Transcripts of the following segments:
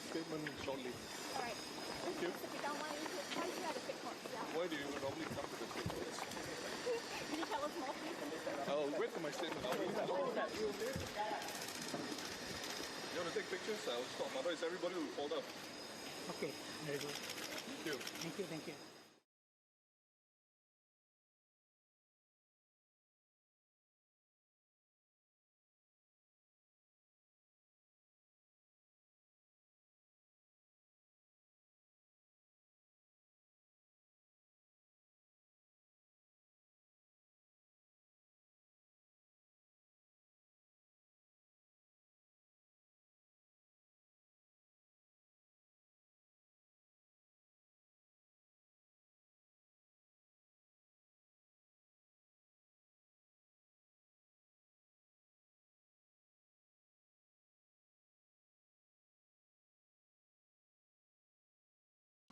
statement shortly. All right. Thank you. Mr. Pritam, why do you have a quick court? Yeah. Why do you normally come to the state first? Can you tell us more, please? I'll wait for my statement. You want to take pictures? I'll stop. Otherwise, everybody will fall down. Okay, very good. Thank you. Thank you, thank you.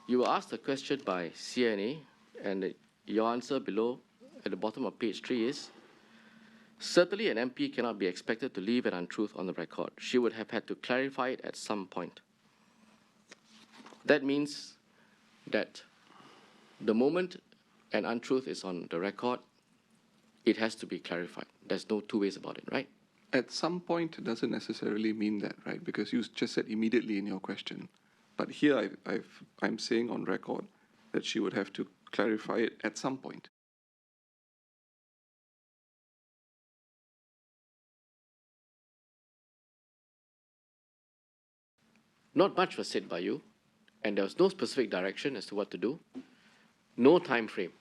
You were asked a question by CNA, and your answer below at the bottom of page 3 is, certainly an MP cannot be expected to leave an untruth on the record. She would have had to clarify it at some point. That means that the moment an untruth is on the record, it has to be clarified. There's no two ways about it, right? At some point doesn't necessarily mean that, right? Because you just said immediately in your question. But here I'm saying on record that she would have to clarify it at some point. Not much was said by you, and there was no specific direction as to what to do, no time frame.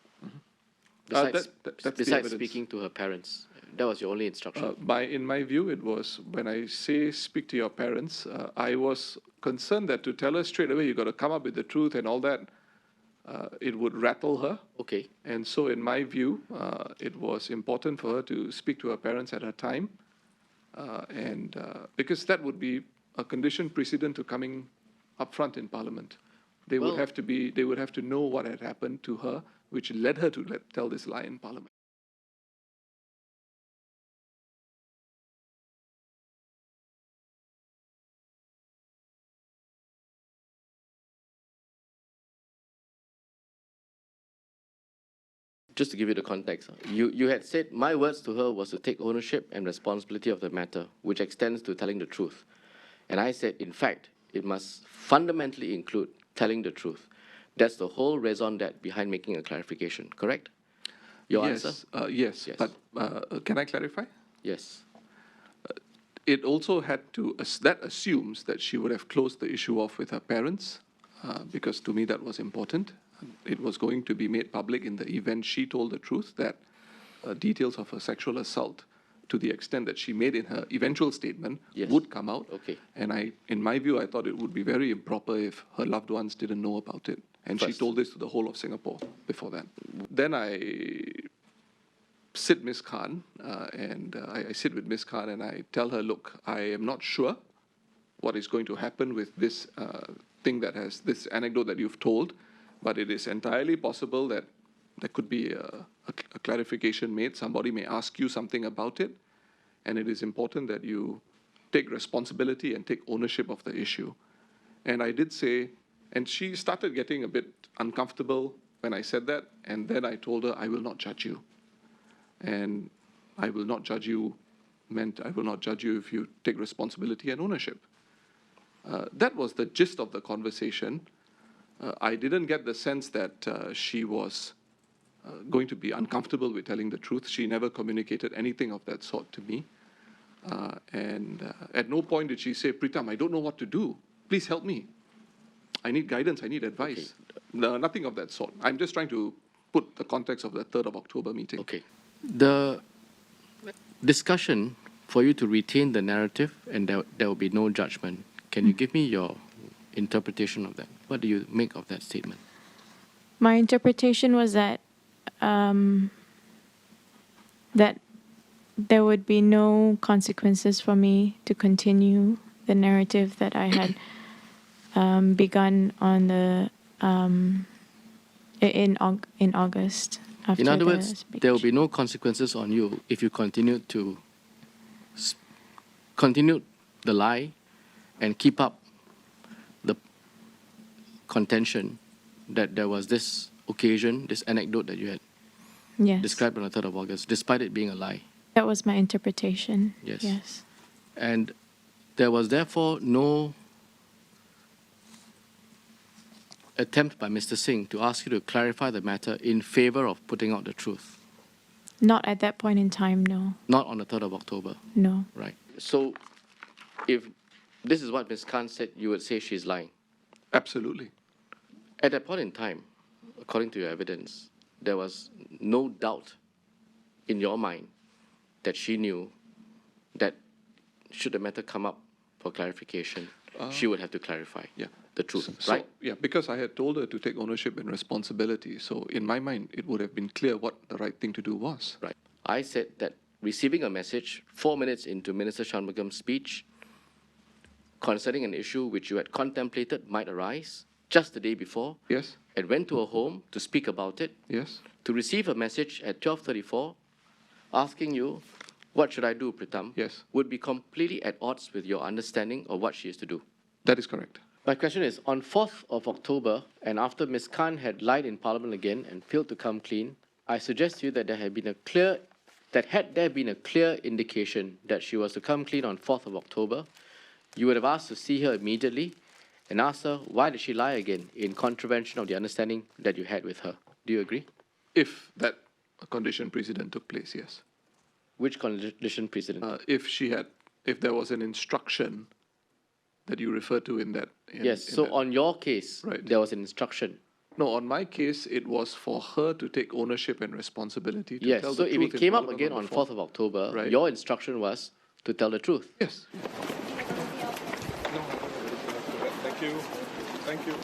Besides, besides speaking to her parents, that was your only instruction. In my view, it was when I say speak to your parents, I was concerned that to tell her straight away, you got to come up with the truth and all that, it would rattle her. Okay. And so in my view, it was important for her to speak to her parents at her time, because that would be a condition precedent to coming up front in Parliament. They would have to know what had happened to her, which led her to tell this lie in Parliament. Just to give you the context, you had said my words to her was to take ownership and responsibility of the matter, which extends to telling the truth. And I said, in fact, it must fundamentally include telling the truth. That's the whole raison d'etre behind making a clarification, correct? Your answer? Yes, but can I clarify? Yes. It also had to, that assumes that she would have closed the issue off with her parents, because to me that was important. It was going to be made public in the event she told the truth, that details of her sexual assault, to the extent that she made in her eventual statement, would come out. Okay. And in my view, I thought it would be very improper if her loved ones didn't know about it. And she told this to the whole of Singapore before that. Then I sit Ms. Khan, I sit with Ms. Khan and I tell her, look, I am not sure what is going to happen with this this anecdote that you've told, but it is entirely possible that there could be a clarification made. Somebody may ask you something about it, and it is important that you take responsibility and take ownership of the issue. And I did say, and she started getting a bit uncomfortable when I said that, and then I told her, I will not judge you. And I will not judge you meant I will not judge you if you take responsibility and ownership. That was the gist of the conversation. I didn't get the sense that she was going to be uncomfortable with telling the truth. She never communicated anything of that sort to me. At no point did she say, Pritam, I don't know what to do. Please help me. I need guidance. I need advice. Okay. No, nothing of that sort. I'm just trying to put the context of the 3rd of October meeting. Okay. The discussion for you to retain the narrative and there will be no judgment. Can you give me your interpretation of that? What do you make of that statement? My interpretation was that that there would be no consequences for me to continue the narrative that I had begun on the in August. After in other words, speech. there will be no consequences on you if you continue the lie and keep up contention that there was this occasion, this anecdote that you had Yes. described on the 3rd of August, despite it being a lie. That was my interpretation. Yes. Yes. And there was therefore no attempt by Mr. Singh to ask you to clarify the matter in favor of putting out the truth. Not at that point in time, no. Not on the 3rd of October, No. right? So if this is what Ms. Khan said, you would say she's lying. Absolutely. At that point in time, according to your evidence, there was no doubt in your mind that she knew that should the matter come up for clarification, she would have to clarify Yeah. the truth, So, right? yeah, because I had told her to take ownership and responsibility. So in my mind, it would have been clear what the right thing to do was. Right. I said that receiving a message 4 minutes into Minister Shanmugam's speech concerning an issue which you had contemplated might arise just the day before, Yes, and went to a home to speak about it, yes, to receive a message at 12:34 asking you, what should I do, Pritam? yes. Would be completely at odds with your understanding of what she is to do. That is correct. My question is, on 4th of October, and after Ms. Khan had lied in Parliament again and failed to come clean, I suggest to you that had there been a clear indication that she was to come clean on 4th of October, you would have asked to see her immediately and asked her, why did she lie again in contravention of the understanding that you had with her? Do you agree? If that condition precedent took place, yes. Which condition precedent? If there was an instruction that you refer to in that. Yes, so on your case, Right. there was an instruction. No, on my case, it was for her to take ownership and responsibility to Yes, tell so the if truth it in came up Parliament again on on the 4th of October, Right. your instruction was to tell the truth. Yes. Do you have anything else? No, thank you. Thank you.